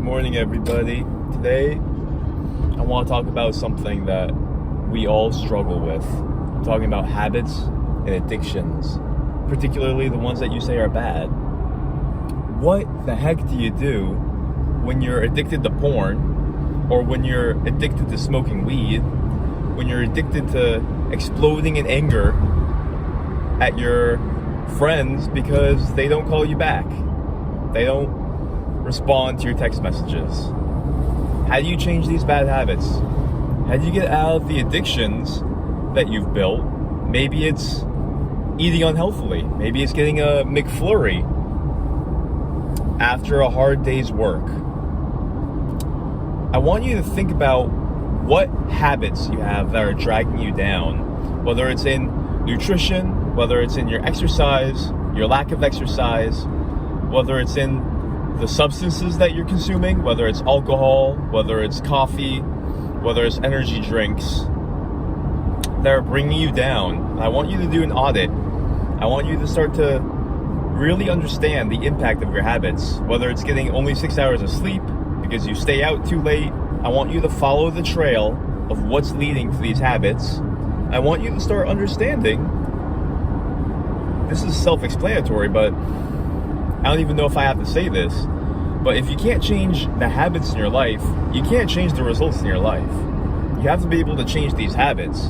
Good morning, everybody. Today, I want to talk about something that we all struggle with. I'm talking about habits and addictions, particularly the ones that you say are bad. What the heck do you do when you're addicted to porn, or when you're addicted to smoking weed, when you're addicted to exploding in anger at your friends because they don't call you back? They don't respond to your text messages. How do you change these bad habits? How do you get out of the addictions that you've built? Maybe it's eating unhealthily. Maybe it's getting a McFlurry after a hard day's work. I want you to think about what habits you have that are dragging you down, whether it's in nutrition, whether it's in your exercise, your lack of exercise, whether it's in the substances that you're consuming, whether it's alcohol, whether it's coffee, whether it's energy drinks that are bringing you down. I want you to do an audit. I want you to start to really understand the impact of your habits, whether it's getting only 6 hours of sleep because you stay out too late. I want you to follow the trail of what's leading to these habits. I want you to start understanding, this is self-explanatory, but I don't even know if I have to say this, but if you can't change the habits in your life, you can't change the results in your life. You have to be able to change these habits.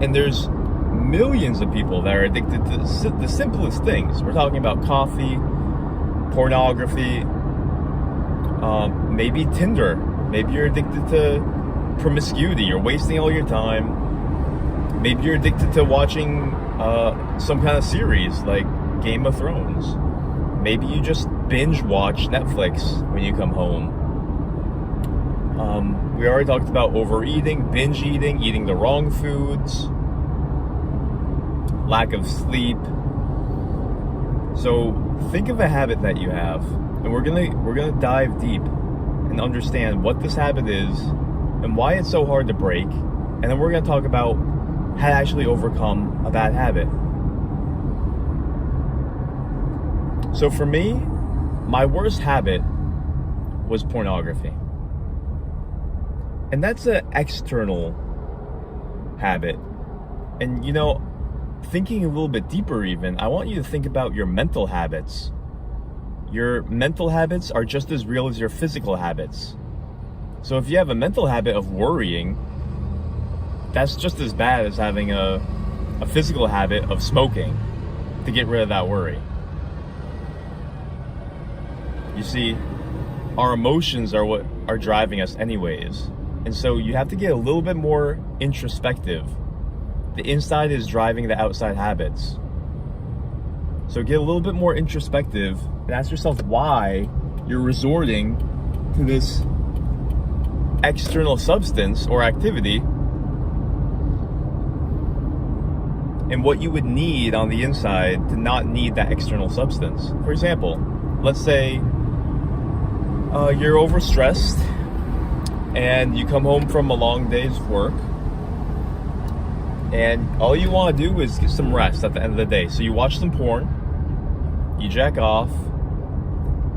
And there's millions of people that are addicted to the simplest things. We're talking about coffee, pornography, maybe Tinder. Maybe you're addicted to promiscuity. You're wasting all your time. Maybe you're addicted to watching some kind of series like Game of Thrones. Maybe you just binge watch Netflix when you come home. We already talked about overeating, binge eating, eating the wrong foods, lack of sleep. So think of a habit that you have, and we're gonna dive deep and understand what this habit is and why it's so hard to break, and then we're gonna talk about how to actually overcome a bad habit. So for me, my worst habit was pornography. And that's an external habit. And thinking a little bit deeper even, I want you to think about your mental habits. Your mental habits are just as real as your physical habits. So if you have a mental habit of worrying, that's just as bad as having a physical habit of smoking to get rid of that worry. You see, our emotions are what are driving us anyways. And so you have to get a little bit more introspective. The inside is driving the outside habits. So get a little bit more introspective and ask yourself why you're resorting to this external substance or activity, and what you would need on the inside to not need that external substance. For example, let's say you're overstressed and you come home from a long day's work and all you want to do is get some rest at the end of the day. So you watch some porn, you jack off,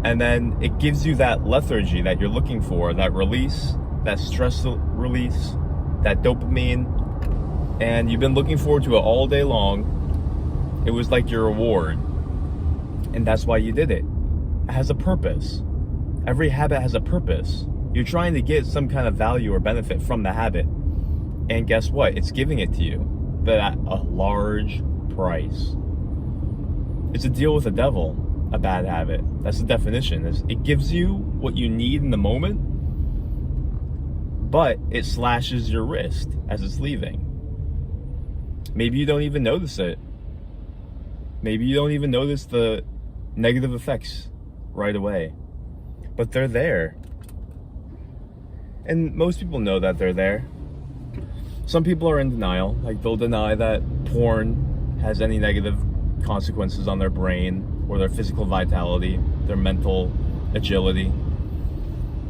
and then it gives you that lethargy that you're looking for, that release, that stress release, that dopamine, and you've been looking forward to it all day long. It was like your reward, and that's why you did it. It has a purpose. Every habit has a purpose. You're trying to get some kind of value or benefit from the habit. And guess what? It's giving it to you, but at a large price. It's a deal with the devil, a bad habit. That's the definition. It gives you what you need in the moment, but it slashes your wrist as it's leaving. Maybe you don't even notice it. Maybe you don't even notice the negative effects right away. But they're there. And most people know that they're there. Some people are in denial. Like, they'll deny that porn has any negative consequences on their brain or their physical vitality, their mental agility.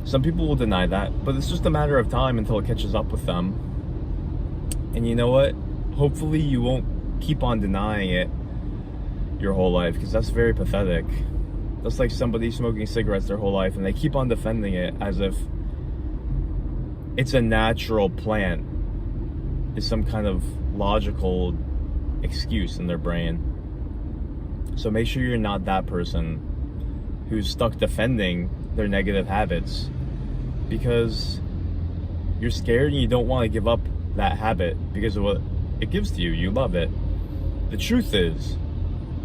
Some people will deny that, but it's just a matter of time until it catches up with them. And you know what? Hopefully you won't keep on denying it your whole life, because that's very pathetic. That's like somebody smoking cigarettes their whole life and they keep on defending it as if it's a natural plant. It's some kind of logical excuse in their brain. So make sure you're not that person who's stuck defending their negative habits because you're scared and you don't want to give up that habit because of what it gives to you. You love it. The truth is,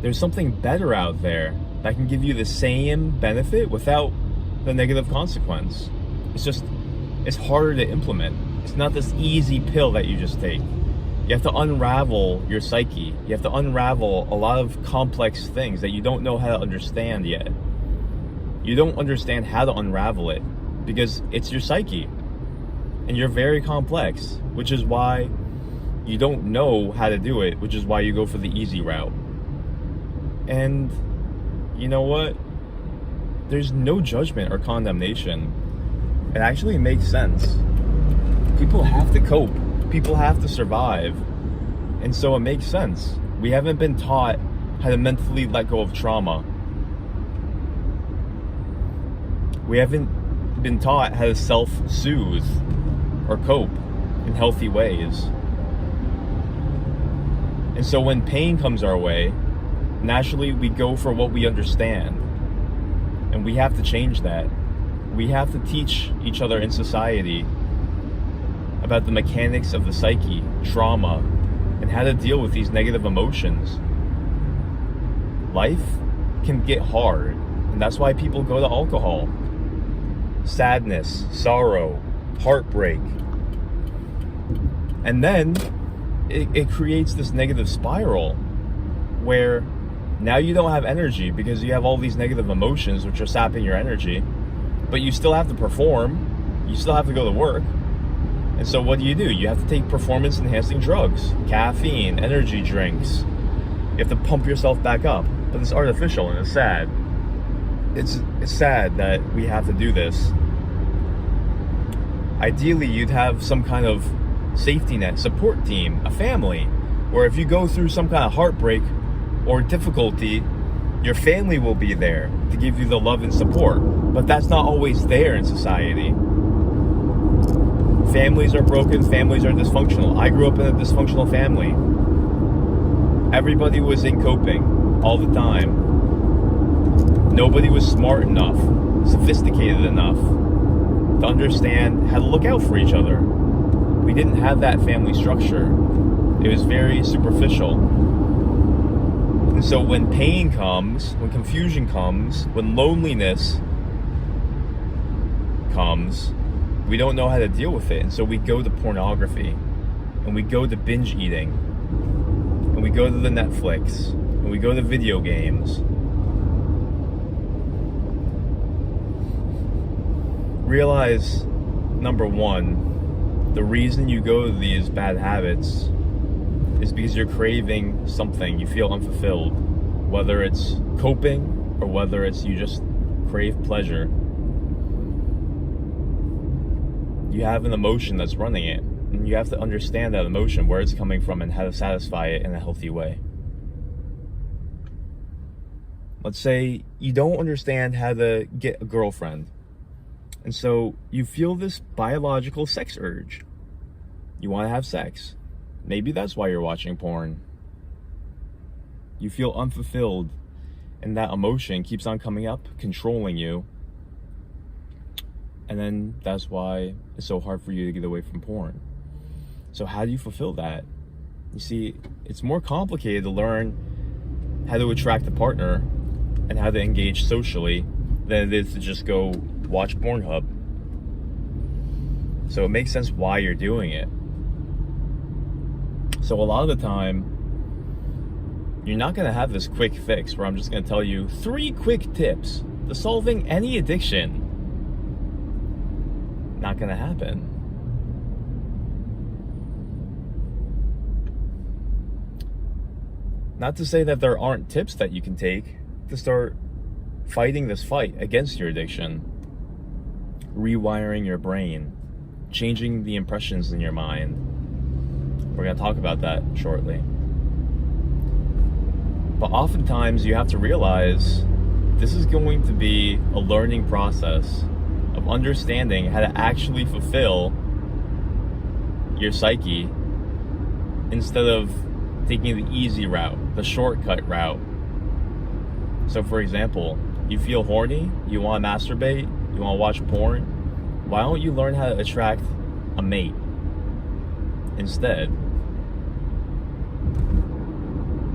there's something better out there that can give you the same benefit without the negative consequence. It's harder to implement. It's not this easy pill that you just take. You have to unravel your psyche. You have to unravel a lot of complex things that you don't know how to understand yet. You don't understand how to unravel it because it's your psyche. And you're very complex, which is why you don't know how to do it, which is why you go for the easy route. And you know what? There's no judgment or condemnation. It actually makes sense. People have to cope. People have to survive. And so it makes sense. We haven't been taught how to mentally let go of trauma. We haven't been taught how to self-soothe or cope in healthy ways. And so when pain comes our way, naturally we go for what we understand. And we have to change that. We have to teach each other in society about the mechanics of the psyche, trauma, and how to deal with these negative emotions. Life can get hard, and that's why people go to alcohol. Sadness, sorrow, heartbreak. And then it creates this negative spiral where now you don't have energy because you have all these negative emotions which are sapping your energy, but you still have to perform, you still have to go to work. And so what do? You have to take performance enhancing drugs, caffeine, energy drinks. You have to pump yourself back up, but it's artificial and it's sad. It's sad that we have to do this. Ideally, you'd have some kind of safety net, support team, a family, where if you go through some kind of heartbreak or difficulty, your family will be there to give you the love and support. But that's not always there in society. Families are broken, families are dysfunctional. I grew up in a dysfunctional family. Everybody was in coping all the time. Nobody was smart enough, sophisticated enough to understand how to look out for each other. We didn't have that family structure. It was very superficial. And so when pain comes, when confusion comes, when loneliness comes, we don't know how to deal with it. And so we go to pornography, and we go to binge eating, and we go to the Netflix, and we go to video games. Realize, number one, the reason you go to these bad habits is because you're craving something. You feel unfulfilled, whether it's coping or whether it's you just crave pleasure. You have an emotion that's running it, and you have to understand that emotion, where it's coming from, and how to satisfy it in a healthy way. Let's say you don't understand how to get a girlfriend, and so you feel this biological sex urge. You want to have sex. Maybe that's why you're watching porn. You feel unfulfilled, and that emotion keeps on coming up, controlling you. And then that's why it's so hard for you to get away from porn. So how do you fulfill that? You see, it's more complicated to learn how to attract a partner and how to engage socially than it is to just go watch Pornhub. So it makes sense why you're doing it. So a lot of the time, you're not going to have this quick fix where I'm just going to tell you 3 quick tips to solving any addiction. Not going to happen. Not to say that there aren't tips that you can take to start fighting this fight against your addiction. Rewiring your brain, changing the impressions in your mind. We're going to talk about that shortly. But oftentimes you have to realize This is going to be a learning process of understanding how to actually fulfill your psyche instead of taking the easy route, the shortcut route. So for example, you feel horny, you want to masturbate, you want to watch porn. Why don't you learn how to attract a mate instead?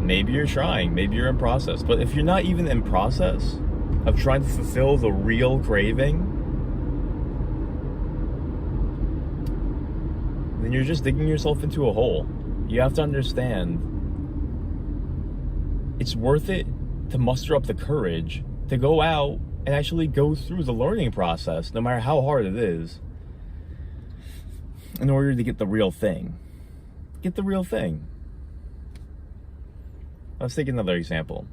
Maybe you're trying, maybe you're in process. But if you're not even in process of trying to fulfill the real craving, then you're just digging yourself into a hole. You have to understand it's worth it to muster up the courage to go out and actually go through the learning process, no matter how hard it is, in order to get the real thing. Get the real thing. Let's take another example.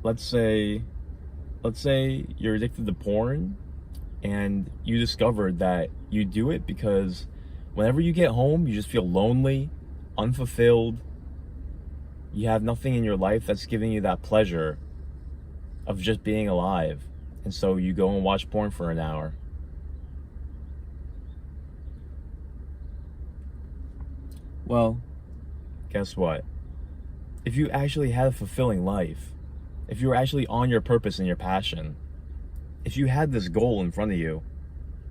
Let's say you're addicted to porn and you discovered that you do it because whenever you get home, you just feel lonely, unfulfilled. You have nothing in your life that's giving you that pleasure of just being alive. And so you go and watch porn for an hour. Well, guess what? If you actually had a fulfilling life, if you were actually on your purpose and your passion, if you had this goal in front of you,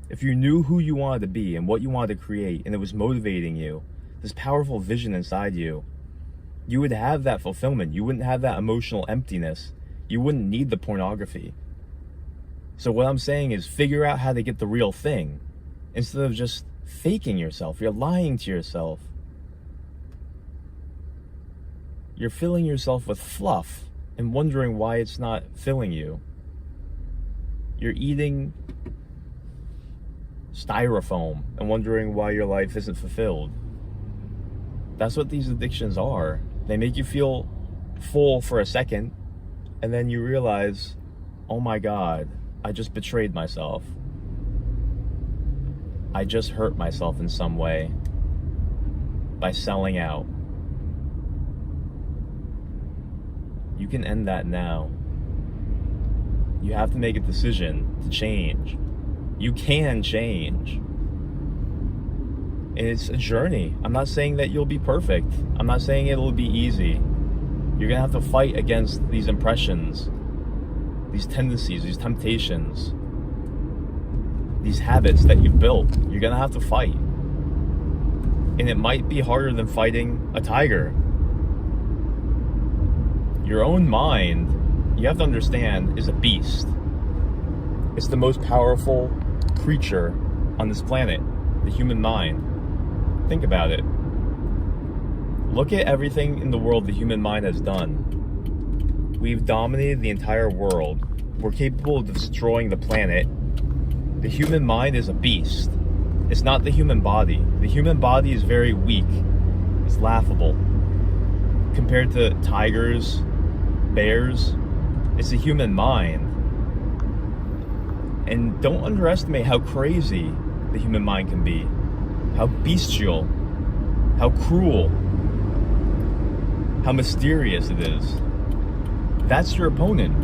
if you knew who you wanted to be and what you wanted to create, and it was motivating you, this powerful vision inside you, you would have that fulfillment. You wouldn't have that emotional emptiness. You wouldn't need the pornography. So what I'm saying is figure out how to get the real thing instead of just faking yourself. You're lying to yourself. You're filling yourself with fluff and wondering why it's not filling you. You're eating styrofoam and wondering why your life isn't fulfilled. That's what these addictions are. They make you feel full for a second, and then you realize, oh my God, I just betrayed myself. I just hurt myself in some way by selling out. You can end that now. You have to make a decision to change. You can change. And it's a journey. I'm not saying that you'll be perfect. I'm not saying it'll be easy. You're gonna have to fight against these impressions, these tendencies, these temptations, these habits that you've built. You're gonna have to fight. And it might be harder than fighting a tiger. Your own mind, you have to understand, is a beast. It's the most powerful creature on this planet, the human mind. Think about it. Look at everything in the world the human mind has done. We've dominated the entire world. We're capable of destroying the planet. The human mind is a beast. It's not the human body. The human body is very weak. It's laughable. Compared to tigers, bears, it's the human mind. And don't underestimate how crazy the human mind can be. How bestial, how cruel, how mysterious it is. That's your opponent.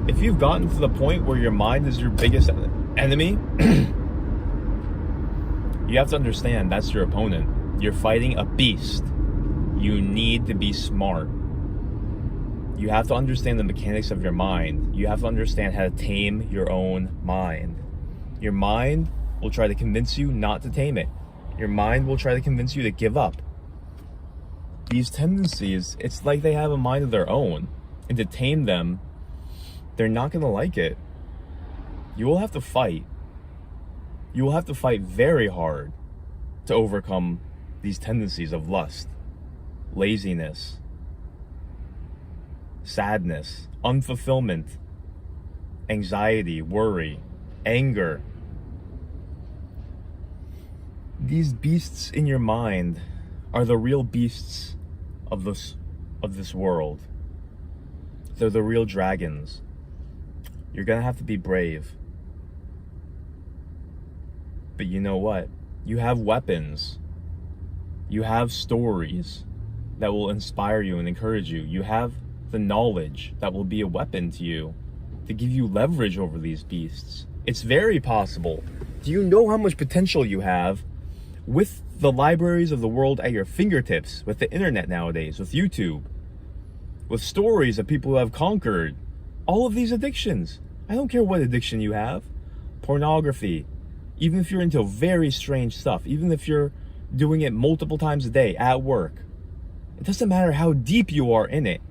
If you've gotten to the point where your mind is your biggest enemy, you have to understand that's your opponent. You're fighting a beast. You need to be smart. You have to understand the mechanics of your mind. You have to understand how to tame your own mind. Your mind will try to convince you not to tame it. Your mind will try to convince you to give up. These tendencies, it's like they have a mind of their own. And to tame them, they're not going to like it. You will have to fight. You will have to fight very hard to overcome these tendencies of lust, laziness, sadness, unfulfillment, anxiety, worry, anger. These beasts in your mind are the real beasts of this world. They're the real dragons. You're gonna have to be brave. But you know what? You have weapons. You have stories that will inspire you and encourage you. You have the knowledge that will be a weapon to you to give you leverage over these beasts. It's very possible. Do you know how much potential you have with the libraries of the world at your fingertips, with the internet nowadays, with YouTube, with stories of people who have conquered all of these addictions? I don't care what addiction you have. Pornography, even if you're into very strange stuff, even if you're doing it multiple times a day at work, it doesn't matter how deep you are in it.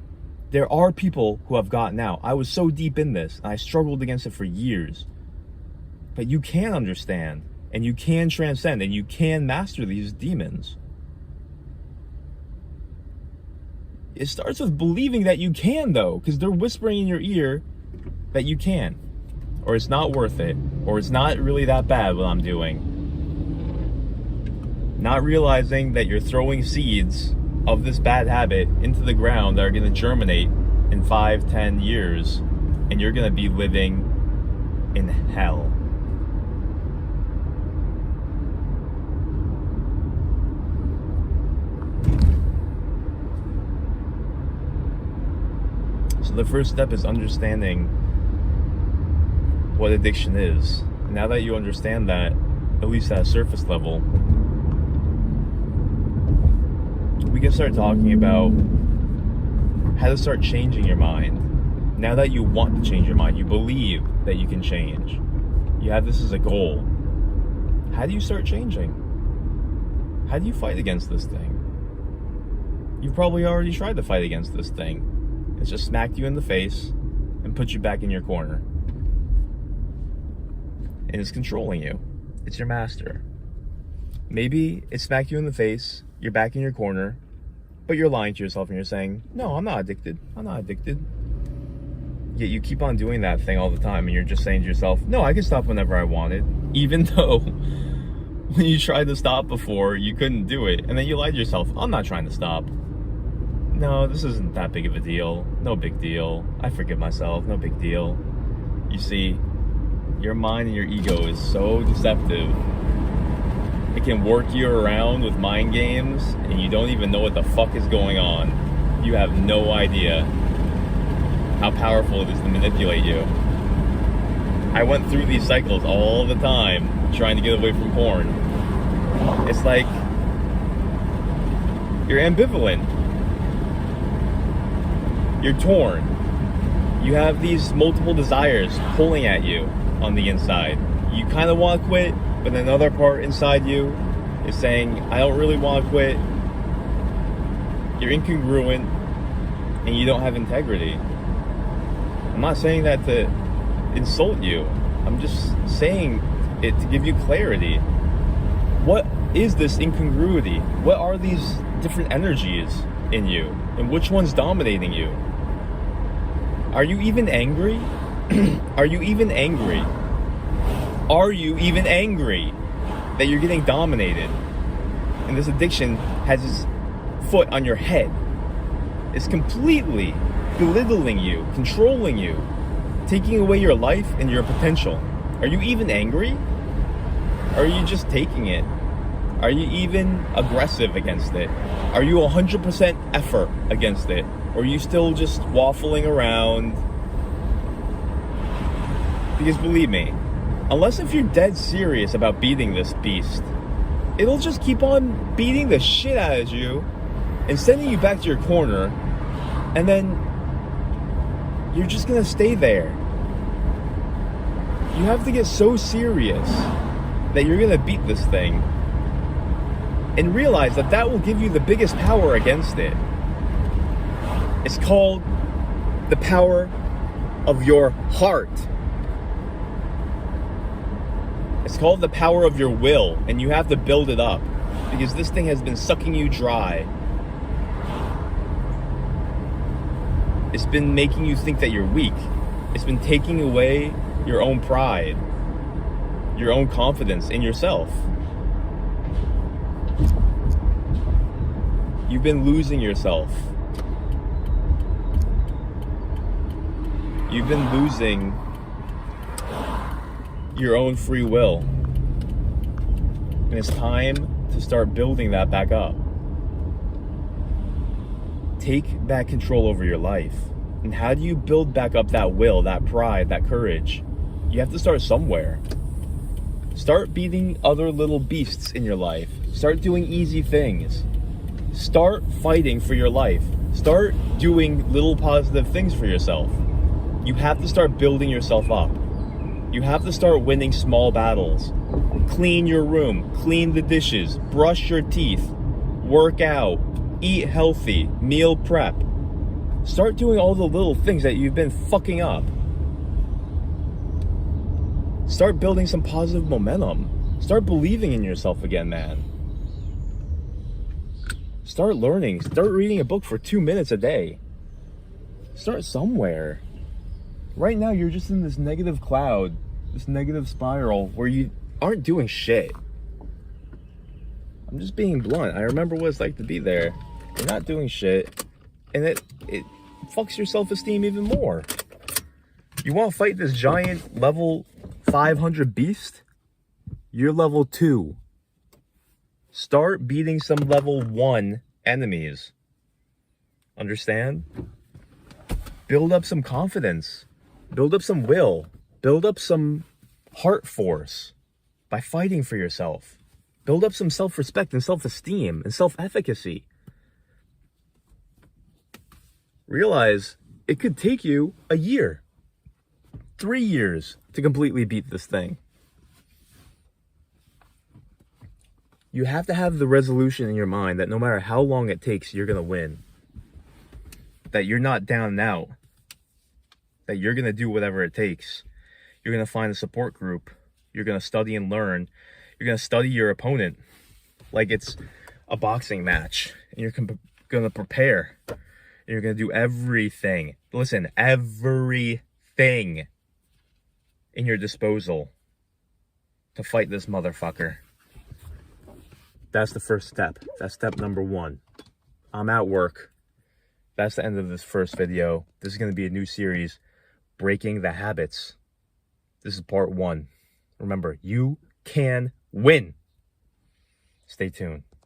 There are people who have gotten out. I was so deep in this, and I struggled against it for years. But you can understand, and you can transcend, and you can master these demons. It starts with believing that you can, though, because they're whispering in your ear that you can, or it's not worth it, or it's not really that bad what I'm doing. Not realizing that you're throwing seeds of this bad habit into the ground that are going to germinate in 5-10 years, and you're going to be living in hell. So the first step is understanding what addiction is. And now that you understand that, at least at a surface level, we can start talking about how to start changing your mind. Now that you want to change your mind, you believe that you can change, you have this as a goal. How do you start changing? How do you fight against this thing? You've probably already tried to fight against this thing. It's just smacked you in the face and put you back in your corner. And it's controlling you. It's your master. Maybe it smacked you in the face, you're back in your corner, but you're lying to yourself and you're saying, no, I'm not addicted. I'm not addicted. Yet you keep on doing that thing all the time, and you're just saying to yourself, no, I can stop whenever I wanted. Even though when you tried to stop before, you couldn't do it. And then you lied to yourself, I'm not trying to stop. No, this isn't that big of a deal. No big deal. I forgive myself. No big deal. You see, your mind and your ego is so deceptive. It can work you around with mind games, and you don't even know what the fuck is going on. You have no idea how powerful it is to manipulate you. I went through these cycles all the time, trying to get away from porn. It's like you're ambivalent. You're torn. You have these multiple desires pulling at you on the inside. You kind of want to quit, but another part inside you is saying, I don't really want to quit. You're incongruent, and you don't have integrity. I'm not saying that to insult you. I'm just saying it to give you clarity. What is this incongruity? What are these different energies in you? And which one's dominating you? Are you even angry? Are you even angry? Are you even angry that you're getting dominated? And this addiction has its foot on your head. It's completely belittling you, controlling you, taking away your life and your potential. Are you even angry? Or are you just taking it? Are you even aggressive against it? Are you 100% effort against it? Or are you still just waffling around? Because believe me, unless if you're dead serious about beating this beast, it'll just keep on beating the shit out of you and sending you back to your corner, and then you're just gonna stay there. You have to get so serious that you're gonna beat this thing, and realize that that will give you the biggest power against it. It's called the power of your heart. It's called the power of your will, and you have to build it up, because this thing has been sucking you dry. It's been making you think that you're weak. It's been taking away your own pride, your own confidence in yourself. You've been losing yourself. You've been losing your own free will. And it's time to start building that back up. Take back control over your life. And how do you build back up that will, that pride, that courage? You have to start somewhere. Start beating other little beasts in your life. Start doing easy things. Start fighting for your life. Start doing little positive things for yourself. You have to start building yourself up. You have to start winning small battles. Clean your room, clean the dishes, brush your teeth, work out, eat healthy, meal prep. Start doing all the little things that you've been fucking up. Start building some positive momentum. Start believing in yourself again, man. Start learning. Start reading a book for 2 minutes a day. Start somewhere. Right now, you're just in this negative cloud, this negative spiral where you aren't doing shit. I'm just being blunt. I remember what it's like to be there. You're not doing shit, and it fucks your self-esteem even more. You want to fight this giant level 500 beast? You're level 2. Start beating some level 1 enemies. Understand? Build up some confidence. Build up some will. Build up some heart force by fighting for yourself. Build up some self-respect and self-esteem and self-efficacy. Realize it could take you a year, 3 years to completely beat this thing. You have to have the resolution in your mind that no matter how long it takes, you're going to win. That you're not down and out. That you're going to do whatever it takes. You're going to find a support group. You're going to study and learn. You're going to study your opponent like it's a boxing match. And you're going to prepare. And you're going to do everything. Listen, everything in your disposal to fight this motherfucker. That's the first step. That's step number 1. I'm at work. That's the end of this first video. This is going to be a new series, Breaking the Habits. This is part 1. Remember, you can win. Stay tuned.